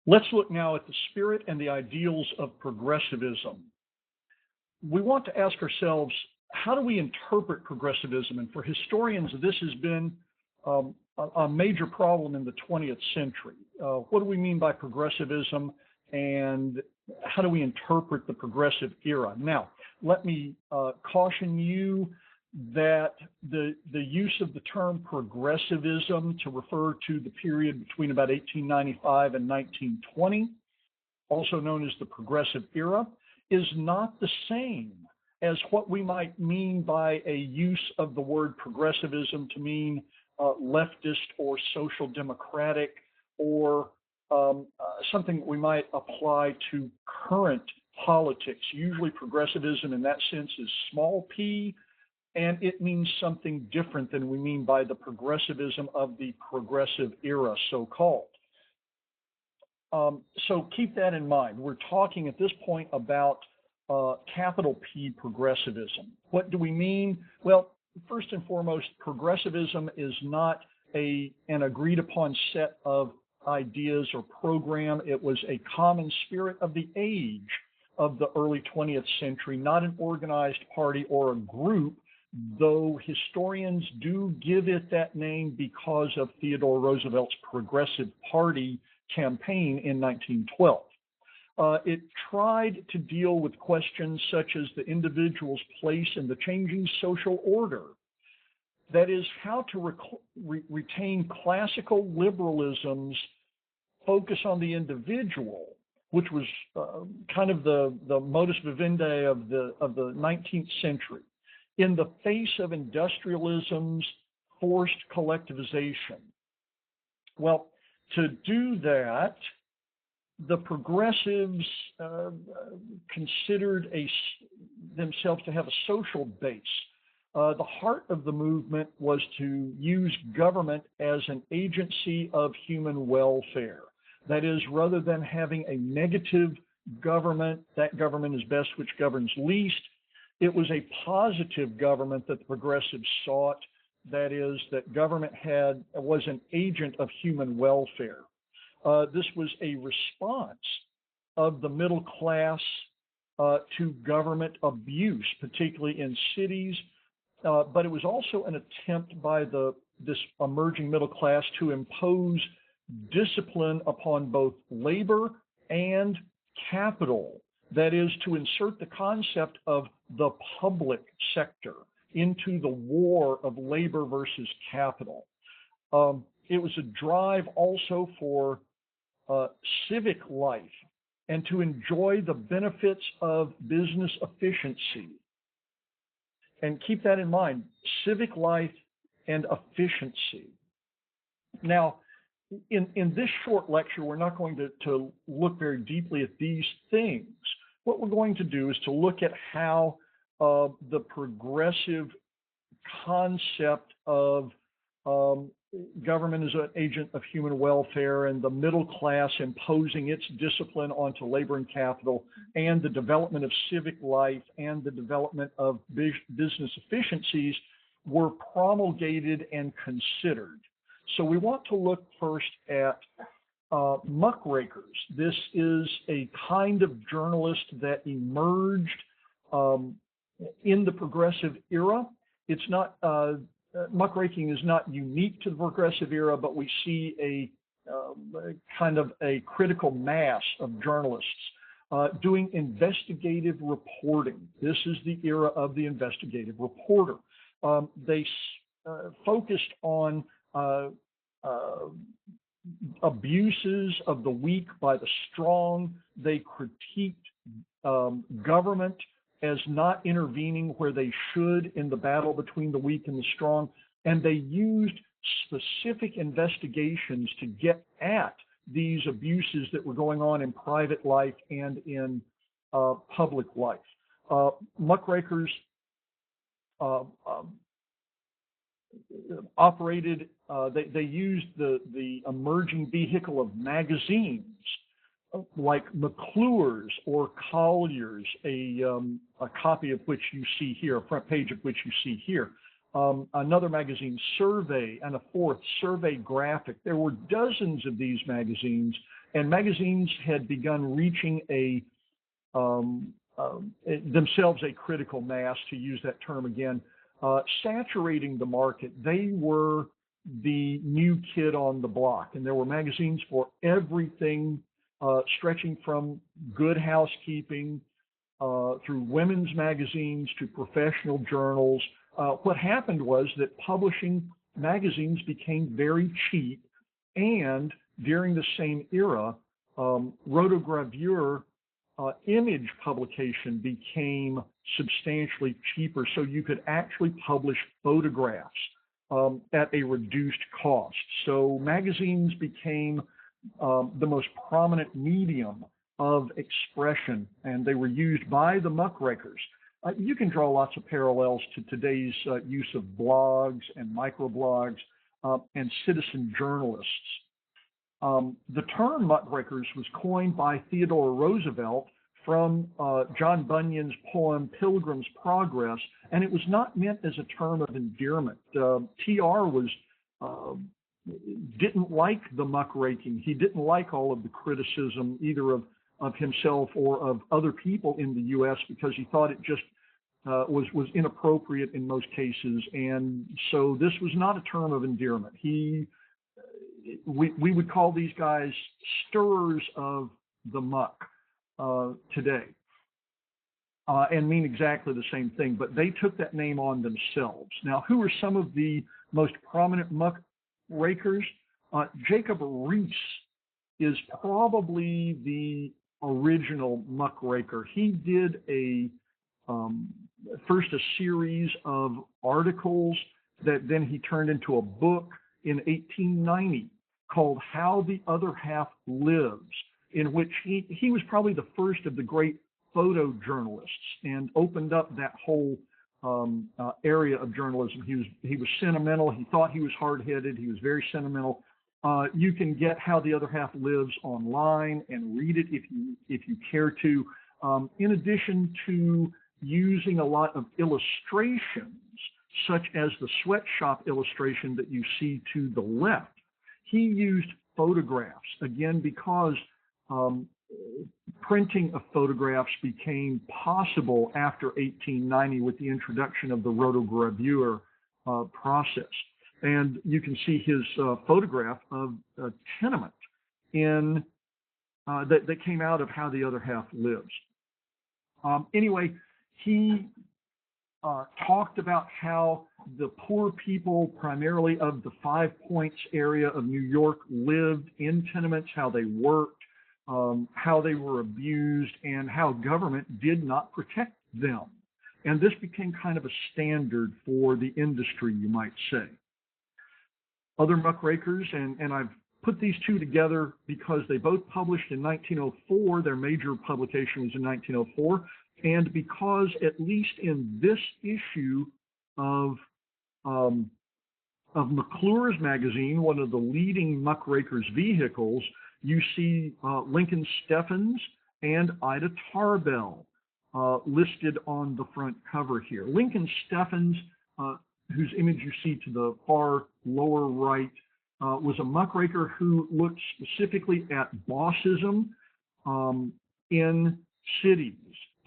Let's look now at the spirit and the ideals of progressivism. We want to ask ourselves, how do we interpret progressivism? And for historians, this has been a major problem in the 20th century. What do we mean by progressivism, and how do we interpret the progressive era? Now, let me caution you that the use of the term progressivism to refer to the period between about 1895 and 1920, also known as the progressive era, is not the same as what we might mean by a use of the word progressivism to mean leftist or social democratic, or something we might apply to current politics. Usually progressivism in that sense is small p, and it means something different than we mean by the progressivism of the progressive era, so-called. So keep that in mind. We're talking at this point about capital P progressivism. What do we mean? Well, first and foremost, progressivism is not an agreed upon set of ideas or program. It was a common spirit of the age of the early 20th century, not an organized party or a group, though historians do give it that name because of Theodore Roosevelt's Progressive Party campaign in 1912. It tried to deal with questions such as the individual's place in the changing social order. That is, how to retain classical liberalism's focus on the individual, which was kind of the modus vivendi of the 19th century, in the face of industrialism's forced collectivization. Well, to do that, the progressives considered themselves to have a social base. The heart of the movement was to use government as an agency of human welfare. That is, rather than having a negative government, that government is best which governs least, it was a positive government that the progressives sought. That is, that government was an agent of human welfare. This was a response of the middle class to government abuse, particularly in cities, but it was also an attempt by this emerging middle class to impose discipline upon both labor and capital. That is, to insert the concept of the public sector into the war of labor versus capital. It was a drive also for civic life and to enjoy the benefits of business efficiency. And keep that in mind, civic life and efficiency. Now, in this short lecture, we're not going to look very deeply at these things. What we're going to do is to look at how the progressive concept of government as an agent of human welfare and the middle class imposing its discipline onto labor and capital, and the development of civic life and the development of business efficiencies were promulgated and considered. So we want to look first at muckrakers. This is a kind of journalist that emerged in the progressive era. It's not muckraking is not unique to the progressive era, but we see a kind of a critical mass of journalists doing investigative reporting. This is the era of the investigative reporter. They focused on abuses of the weak by the strong. They critiqued government as not intervening where they should in the battle between the weak and the strong. And they used specific investigations to get at these abuses that were going on in private life and in public life. Muckrakers operated, they used the emerging vehicle of magazines like McClure's or Collier's, a copy of which you see here, a front page of which you see here. another magazine, Survey, and a fourth, Survey Graphic. There were dozens of these magazines, and magazines had begun reaching themselves a critical mass, to use that term again, saturating the market. They were the new kid on the block, and there were magazines for everything, stretching from Good Housekeeping through women's magazines to professional journals. What happened was that publishing magazines became very cheap, and during the same era, rotogravure image publication became substantially cheaper, so you could actually publish photographs at a reduced cost. So magazines became the most prominent medium of expression, and they were used by the muckrakers. You can draw lots of parallels to today's use of blogs and microblogs and citizen journalists. The term muckrakers was coined by Theodore Roosevelt from John Bunyan's poem Pilgrim's Progress, and it was not meant as a term of endearment. TR didn't like the muckraking. He didn't like all of the criticism, either of himself or of other people in the U.S., because he thought it just was inappropriate in most cases, and so this was not a term of endearment. We would call these guys stirrers of the muck today, and mean exactly the same thing, but they took that name on themselves. Now, who are some of the most prominent muck rakers? Jacob Riis is probably the original muckraker. He did first a series of articles that then he turned into a book in 1890 called How the Other Half Lives, in which he was probably the first of the great photojournalists and opened up that whole area of journalism. He was sentimental. He thought he was hard-headed. He was very sentimental. You can get How the Other Half Lives online and read it if you care to. In addition to using a lot of illustrations, such as the sweatshop illustration that you see to the left, he used photographs, again, because printing of photographs became possible after 1890 with the introduction of the rotogravure process. And you can see his photograph of a tenement that came out of How the Other Half Lives. Anyway, he talked about how the poor people, primarily of the Five Points area of New York, lived in tenements, how they worked, how they were abused, and how government did not protect them. And this became kind of a standard for the industry, you might say. Other muckrakers, and I've put these two together because they both published in 1904. Their major publication was in 1904. And because, at least in this issue of McClure's magazine, one of the leading muckrakers' vehicles, you see Lincoln Steffens and Ida Tarbell listed on the front cover here. Lincoln Steffens, whose image you see to the far lower right, was a muckraker who looked specifically at bossism in cities,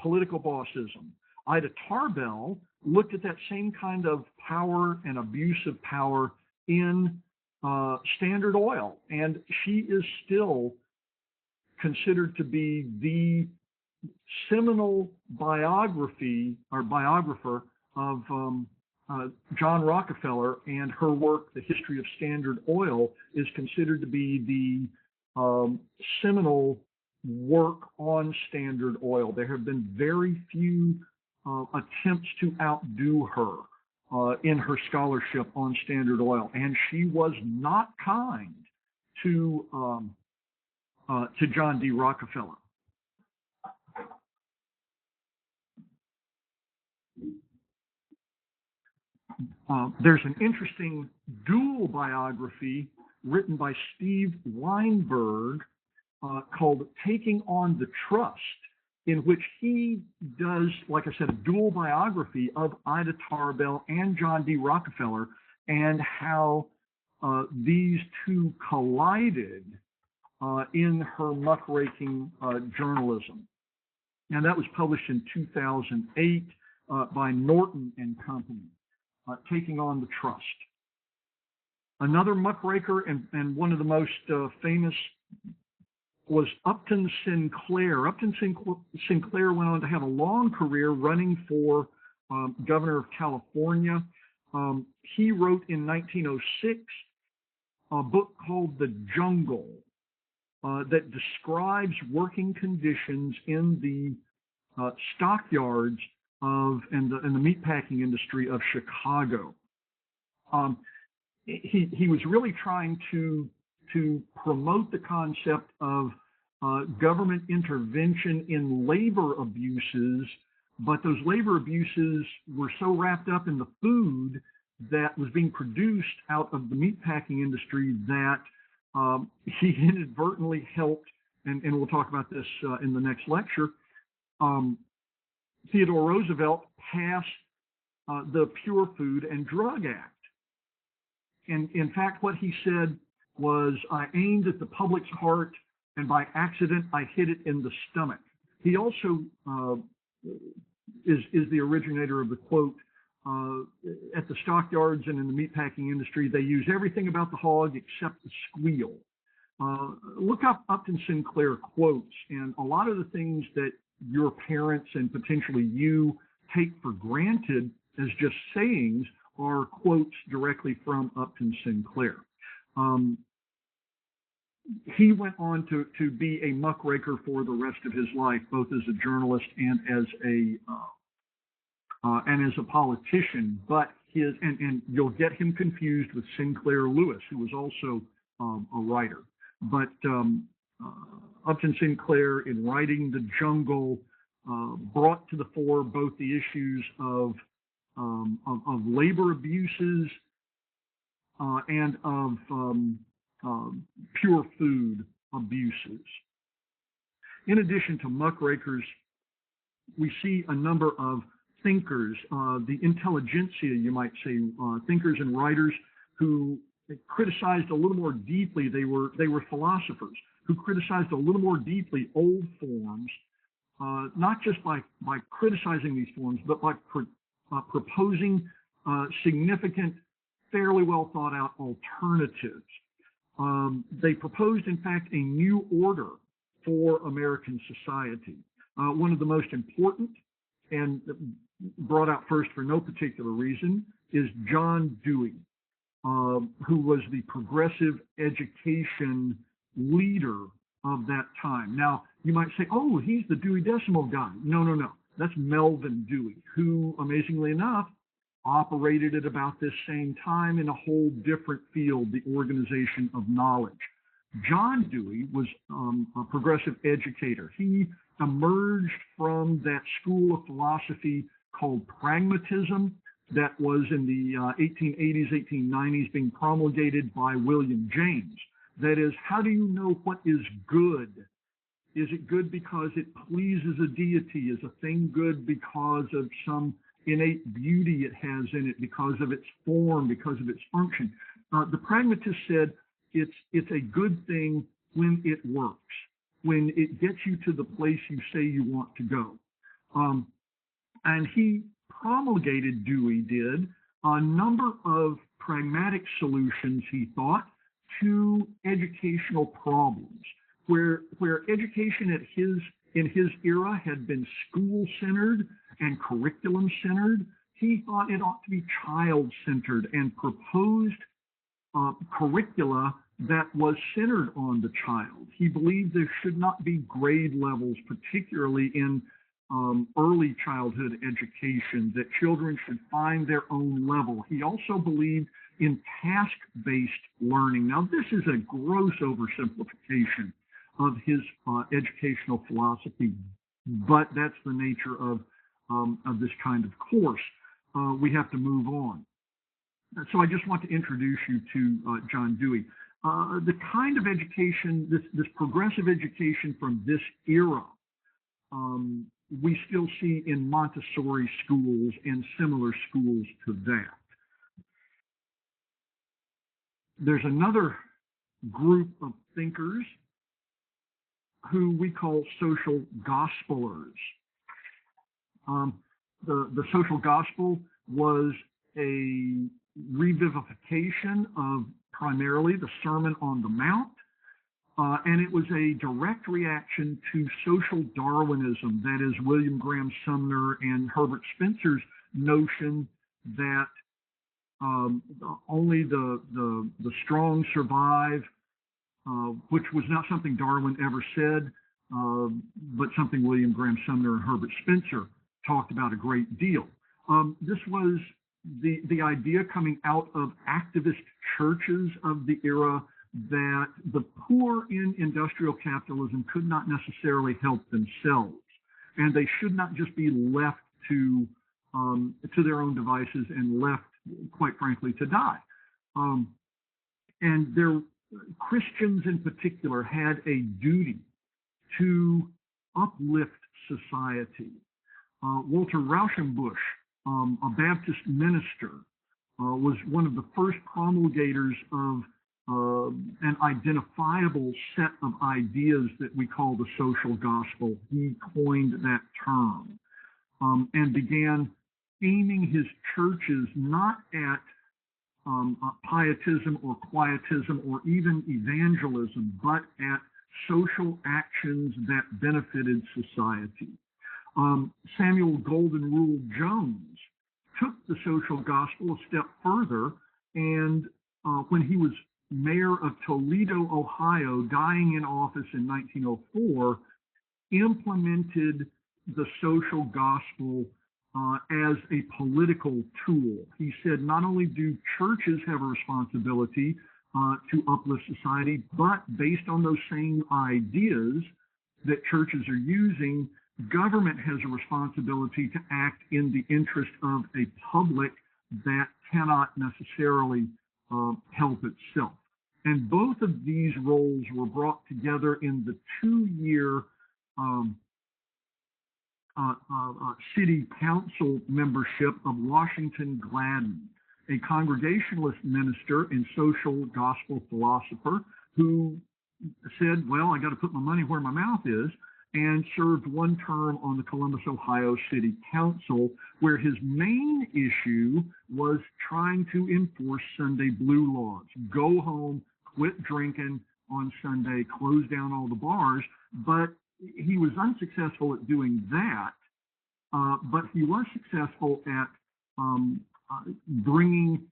political bossism. Ida Tarbell looked at that same kind of power and abuse of power in Standard Oil, and she is still considered to be the seminal biographer of John Rockefeller, and her work, The History of Standard Oil, is considered to be the seminal work on Standard Oil. There have been very few attempts to outdo her in her scholarship on Standard Oil, and she was not kind to John D. Rockefeller. There's an interesting dual biography written by Steve Weinberg called Taking on the Trust. in which he does, like I said, a dual biography of Ida Tarbell and John D. Rockefeller, and how these two collided in her muckraking journalism. And that was published in 2008 by Norton and Company, taking on the trust. Another muckraker, and one of the most famous, was Upton Sinclair. Upton Sinclair went on to have a long career running for governor of California. He wrote in 1906 a book called The Jungle that describes working conditions in the stockyards of and the meatpacking industry of Chicago. He was really trying to promote the concept of government intervention in labor abuses, but those labor abuses were so wrapped up in the food that was being produced out of the meatpacking industry that he inadvertently helped, and we'll talk about this in the next lecture, Theodore Roosevelt passed the Pure Food and Drug Act. And in fact, what he said was, I aimed at the public's heart, and by accident, I hit it in the stomach. He also is the originator of the quote, at the stockyards and in the meatpacking industry, they use everything about the hog except the squeal. Look up Upton Sinclair quotes, and a lot of the things that your parents and potentially you take for granted as just sayings are quotes directly from Upton Sinclair. He went on to be a muckraker for the rest of his life, both as a journalist and as a politician. But and you'll get him confused with Sinclair Lewis, who was also a writer. But Upton Sinclair, in writing The Jungle, brought to the fore both the issues of labor abuses and of pure food abuses. In addition to muckrakers, we see a number of thinkers, the intelligentsia, you might say, thinkers and writers who criticized a little more deeply. They were philosophers who criticized a little more deeply old forms, not just by criticizing these forms, but by proposing significant, fairly well thought out alternatives. They proposed, in fact, a new order for American society. One of the most important, and brought out first for no particular reason, is John Dewey, who was the progressive education leader of that time. Now, you might say, oh, he's the Dewey Decimal guy. No. That's Melvin Dewey, who, amazingly enough, operated at about this same time in a whole different field, the organization of knowledge. John Dewey was a progressive educator. He emerged from that school of philosophy called pragmatism that was in the 1880s, 1890s being promulgated by William James. That is, how do you know what is good? Is it good because it pleases a deity? Is a thing good because of some innate beauty it has in it, because of its form, because of its function? The pragmatist said it's a good thing when it works, when it gets you to the place you say you want to go. And he promulgated, Dewey did, a number of pragmatic solutions, he thought, to educational problems, where education in his era had been school-centered and curriculum-centered. He thought it ought to be child-centered and proposed curricula that was centered on the child. He believed there should not be grade levels, particularly in early childhood education, that children should find their own level. He also believed in task-based learning. Now, this is a gross oversimplification of his educational philosophy, but that's the nature of this kind of course. We have to move on. So I just want to introduce you to John Dewey. The kind of education, this progressive education from this era, we still see in Montessori schools and similar schools to that. There's another group of thinkers who we call social gospelers. The social gospel was a revivification of primarily the Sermon on the Mount, and it was a direct reaction to social Darwinism, that is William Graham Sumner and Herbert Spencer's notion that only the strong survive, which was not something Darwin ever said, but something William Graham Sumner and Herbert Spencer talked about a great deal. This was the idea coming out of activist churches of the era that the poor in industrial capitalism could not necessarily help themselves, and they should not just be left to their own devices and left, quite frankly, to die. And Christians in particular had a duty to uplift society. Walter Rauschenbusch, a Baptist minister, was one of the first promulgators of an identifiable set of ideas that we call the social gospel. He coined that term and began aiming his churches not at pietism or quietism or even evangelism, but at social actions that benefited society. Samuel Golden Rule Jones took the social gospel a step further, and when he was mayor of Toledo, Ohio, dying in office in 1904, implemented the social gospel as a political tool. He said not only do churches have a responsibility to uplift society, but based on those same ideas that churches are using, government has a responsibility to act in the interest of a public that cannot necessarily help itself. And both of these roles were brought together in the 2-year city council membership of Washington Gladden, a Congregationalist minister and social gospel philosopher who said, well, I got to put my money where my mouth is, and served one term on the Columbus, Ohio City Council, where his main issue was trying to enforce Sunday blue laws. Go home, quit drinking on Sunday, close down all the bars. But he was unsuccessful at doing that, but he was successful at bringing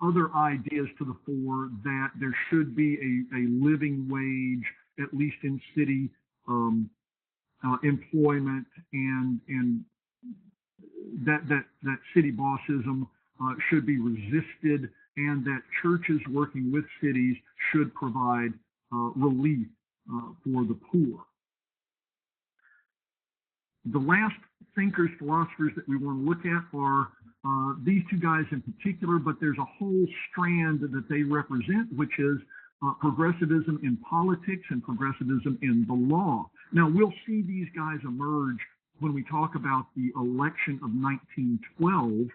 other ideas to the fore, that there should be a living wage, at least in city employment, and that city bossism should be resisted, and that churches working with cities should provide relief for the poor. The last thinkers, philosophers that we want to look at are these two guys in particular, but there's a whole strand that they represent, which is progressivism in politics and progressivism in the law. Now, we'll see these guys emerge when we talk about the election of 1912,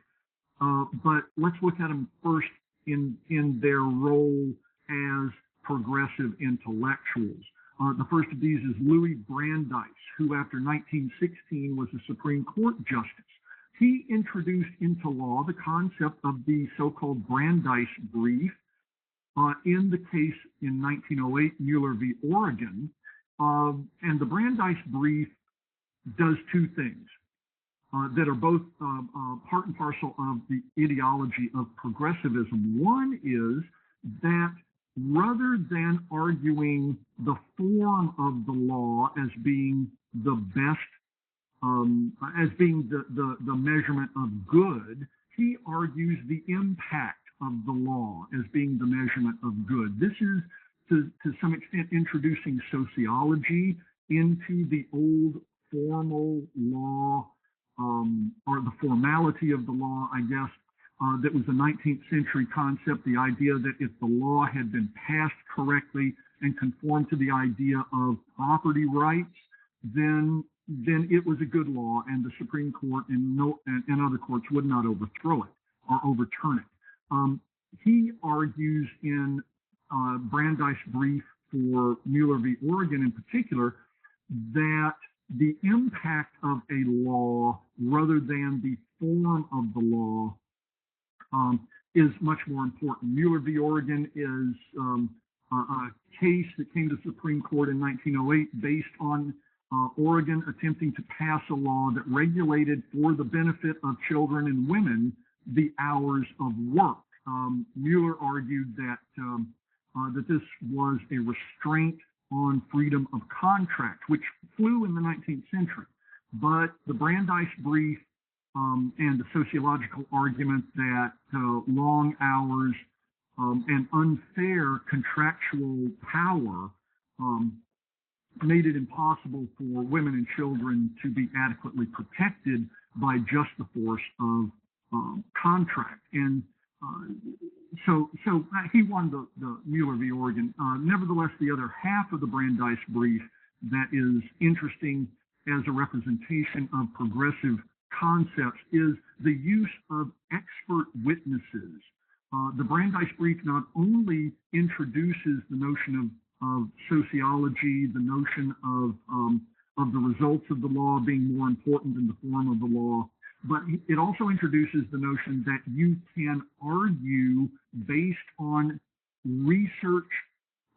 but let's look at them first in their role as progressive intellectuals. The first of these is Louis Brandeis, who after 1916 was a Supreme Court justice. He introduced into law the concept of the so-called Brandeis brief in the case in 1908, Mueller v. Oregon. And the Brandeis brief does two things that are both part and parcel of the ideology of progressivism. One is that rather than arguing the form of the law as being the best, as being the measurement of good, he argues the impact of the law as being the measurement of good. This is, to some extent, introducing sociology into the old formal law, or the formality of the law, I guess, that was a 19th century concept, the idea that if the law had been passed correctly and conformed to the idea of property rights, then it was a good law, and the Supreme Court and other courts would not overthrow it or overturn it. He argues in Brandeis' brief for Mueller v. Oregon in particular that the impact of a law rather than the form of the law is much more important. Mueller v. Oregon is a case that came to the Supreme Court in 1908 based on Oregon attempting to pass a law that regulated for the benefit of children and women the hours of work. Mueller argued that this was a restraint on freedom of contract, which flew in the 19th century. But the Brandeis brief and the sociological argument that long hours and unfair contractual power made it impossible for women and children to be adequately protected by just the force of contract. And so he won the Mueller v. Oregon. Nevertheless, the other half of the Brandeis brief that is interesting as a representation of progressive concepts is the use of expert witnesses. The Brandeis brief not only introduces the notion of sociology, the notion of the results of the law being more important than the form of the law, but it also introduces the notion that you can argue based on research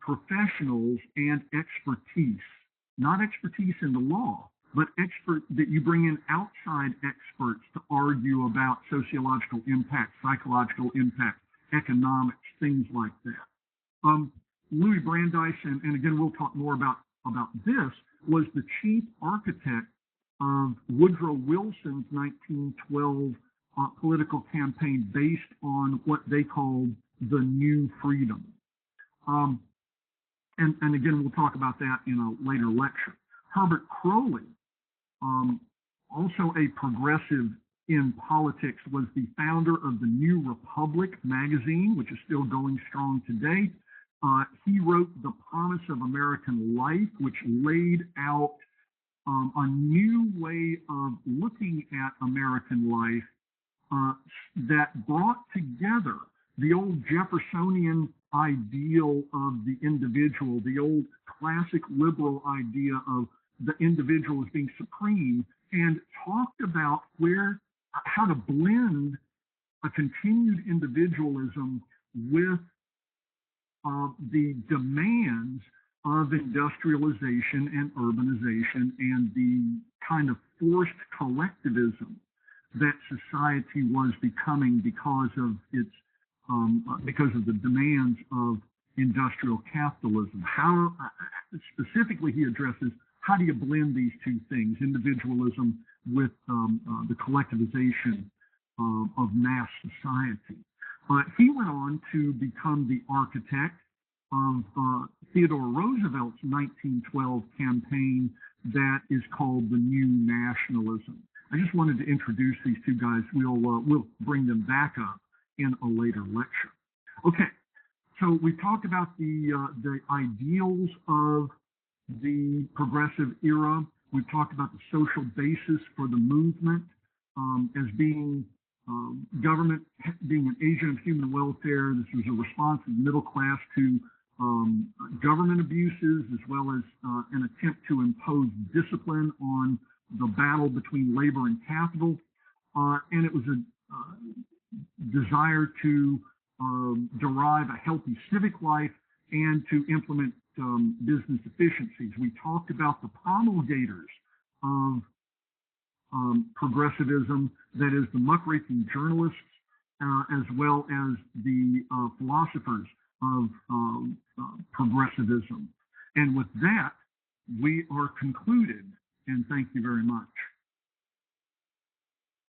professionals and expertise, not expertise in the law, but that you bring in outside experts to argue about sociological impact, psychological impact, economics, things like that. Louis Brandeis, and again we'll talk more about this, was the chief architect of Woodrow Wilson's 1912 political campaign based on what they called the New Freedom. And again, we'll talk about that in a later lecture. Herbert Crowley, also a progressive in politics, was the founder of the New Republic magazine, which is still going strong today. He wrote The Promise of American Life, which laid out a new way of looking at American life that brought together the old Jeffersonian ideal of the individual, the old classic liberal idea of the individual as being supreme, and talked about how to blend a continued individualism with the demands of industrialization and urbanization and the kind of forced collectivism that society was becoming because of the demands of industrial capitalism. How specifically he addresses how do you blend these two things, individualism with the collectivization of mass society. He went on to become the architect of Theodore Roosevelt's 1912 campaign that is called the New Nationalism. I just wanted to introduce these two guys. We'll bring them back up in a later lecture. Okay, so we talked about the ideals of the progressive era. We've talked about the social basis for the movement as being government being an agent of human welfare. This was a response of the middle class to government abuses, as well as an attempt to impose discipline on the battle between labor and capital. And it was a desire to derive a healthy civic life and to implement business efficiencies. We talked about the promulgators of progressivism, that is the muckraking journalists, as well as the philosophers of progressivism. And with that, we are concluded, and thank you very much.